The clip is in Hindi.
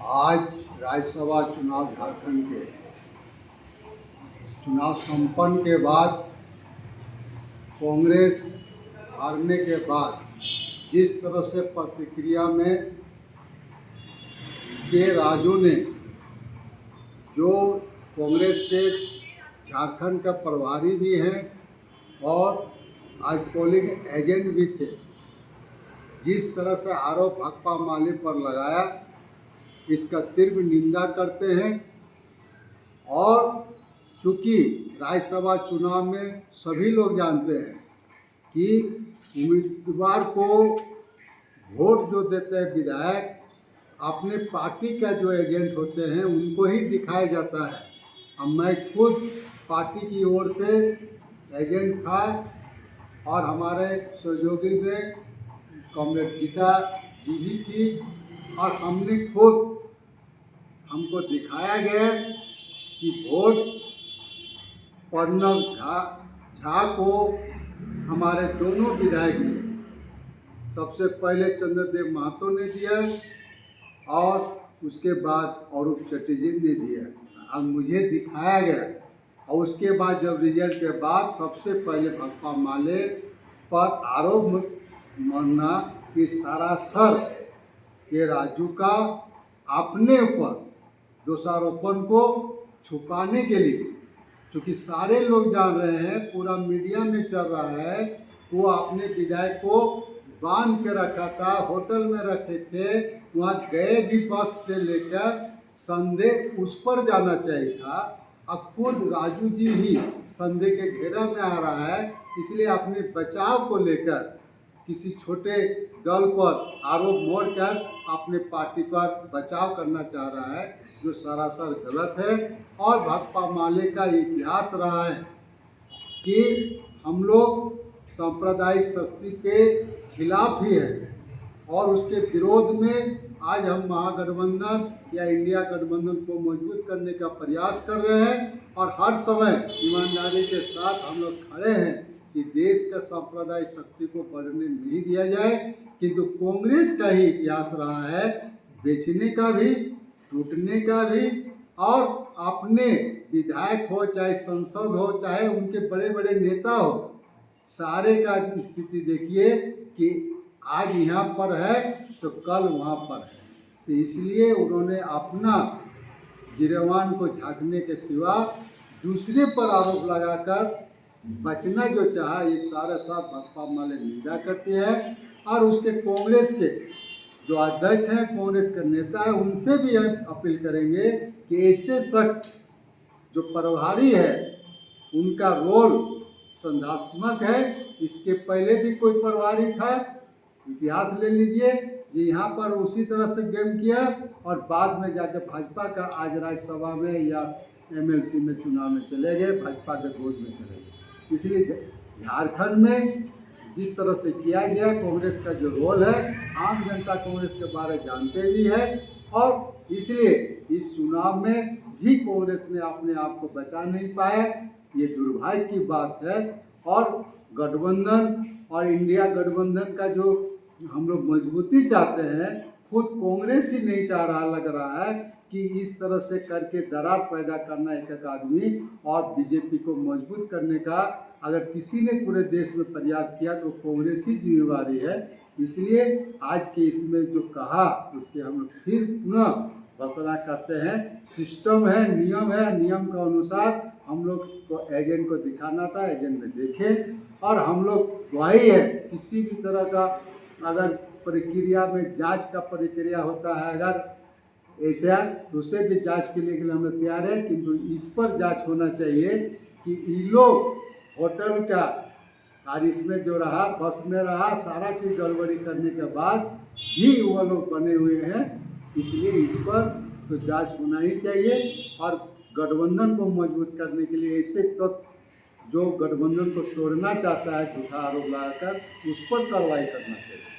आज राज्यसभा चुनाव झारखंड के चुनाव संपन्न के बाद कांग्रेस हारने के बाद जिस तरह से प्रतिक्रिया में के राजू ने, जो कांग्रेस के झारखंड का प्रभारी भी हैं और आज पोलिंग एजेंट भी थे, जिस तरह से आरोप भाकपा माले पर लगाया, इसका तीव्र निंदा करते हैं। और चूँकि राज्यसभा चुनाव में सभी लोग जानते हैं कि उम्मीदवार को वोट जो देते हैं विधायक, अपने पार्टी का जो एजेंट होते हैं उनको ही दिखाया जाता है। अब मैं खुद पार्टी की ओर से एजेंट था और हमारे सहयोगी में कॉमरेड गीता जी भी थी, और हमको दिखाया गया कि वोट प्रणव झा को हमारे दोनों विधायक ने, सबसे पहले चंद्रदेव महतो ने दिया और उसके बाद अरूप चटर्जी ने दिया। अब मुझे दिखाया गया और उसके बाद जब रिजल्ट के बाद सबसे पहले भाकपा माले पर आरोप मानना कि सरासर के राजू का अपने ऊपर दोषारोपण को छुपाने के लिए, क्योंकि सारे लोग जान रहे हैं, पूरा मीडिया में चल रहा है, वो अपने विधायक को बांध के रखा था, होटल में रखे थे, वहाँ गए भी बस से लेकर, संदेह उस पर जाना चाहिए था। अब खुद राजू जी ही संदेह के घेरा में आ रहा है, इसलिए अपने बचाव को लेकर किसी छोटे दल पर आरोप मोड़कर अपने पार्टी पर बचाव करना चाह रहा है, जो सरासर गलत है। और भाकपा माले का इतिहास रहा है कि हम लोग सांप्रदायिक शक्ति के खिलाफ भी हैं और उसके विरोध में आज हम महागठबंधन या इंडिया गठबंधन को मजबूत करने का प्रयास कर रहे हैं, और हर समय ईमानदारी के साथ हम लोग खड़े हैं कि देश का सांप्रदायिक शक्ति को बढ़ने नहीं दिया जाए। किंतु कांग्रेस का ही इतिहास रहा है बेचने का भी, टूटने का भी, और अपने विधायक हो, चाहे सांसद हो, चाहे उनके बड़े बड़े नेता हो, सारे का स्थिति देखिए कि आज यहाँ पर है तो कल वहाँ पर है। तो इसलिए उन्होंने अपना गिरवान को झाँकने के सिवा दूसरे पर आरोप लगाकर बचना जो चाहा, ये सारे साथ भाकपा माले निंदा करते हैं। और उसके कांग्रेस के जो अध्यक्ष हैं, कांग्रेस के नेता है, उनसे भी हम अपील करेंगे कि ऐसे शख्स जो प्रभारी है, उनका रोल संदेहात्मक है। इसके पहले भी कोई प्रभारी था, इतिहास ले लीजिए, जो यहाँ पर उसी तरह से गेम किया और बाद में जाकर भाजपा का आज राज्यसभा में या एमएलसी में चुनाव में चले गए, भाजपा के गोद में चले गए। इसलिए झारखंड में जिस तरह से किया गया, कांग्रेस का जो रोल है, आम जनता कांग्रेस के बारे में जानते भी है, और इसलिए इस चुनाव में भी कांग्रेस ने अपने आप को बचा नहीं पाया। ये दुर्भाग्य की बात है। और गठबंधन और इंडिया गठबंधन का जो हम लोग मजबूती चाहते हैं, खुद कांग्रेस ही नहीं चाह रहा, लग रहा है कि इस तरह से करके दरार पैदा करना एक आदमी, और बीजेपी को मजबूत करने का अगर किसी ने पूरे देश में प्रयास किया तो कांग्रेस ही जिम्मेवारी है। इसलिए आज के इसमें जो कहा उसके हम लोग फिर पुनः घोषणा करते हैं। सिस्टम है, नियम है, नियम के अनुसार हम लोग को एजेंट को दिखाना था, एजेंट ने देखे, और हम लोग वही है, किसी भी तरह का अगर प्रक्रिया में जांच का प्रक्रिया होता है, अगर ऐसा तो उसे भी जांच के लिए हम लोग तैयार है, किंतु इस पर जांच होना चाहिए कि ये लोग होटल का और इसमें जो रहा, बस में रहा, सारा चीज़ गड़बड़ी करने के बाद भी वो लोग बने हुए हैं। इसलिए इस पर तो जांच होना ही चाहिए, और गठबंधन को मजबूत करने के लिए ऐसे तो जो गठबंधन को तोड़ना चाहता है झूठा आरोप लगाकर, उस पर कार्रवाई करना चाहिए।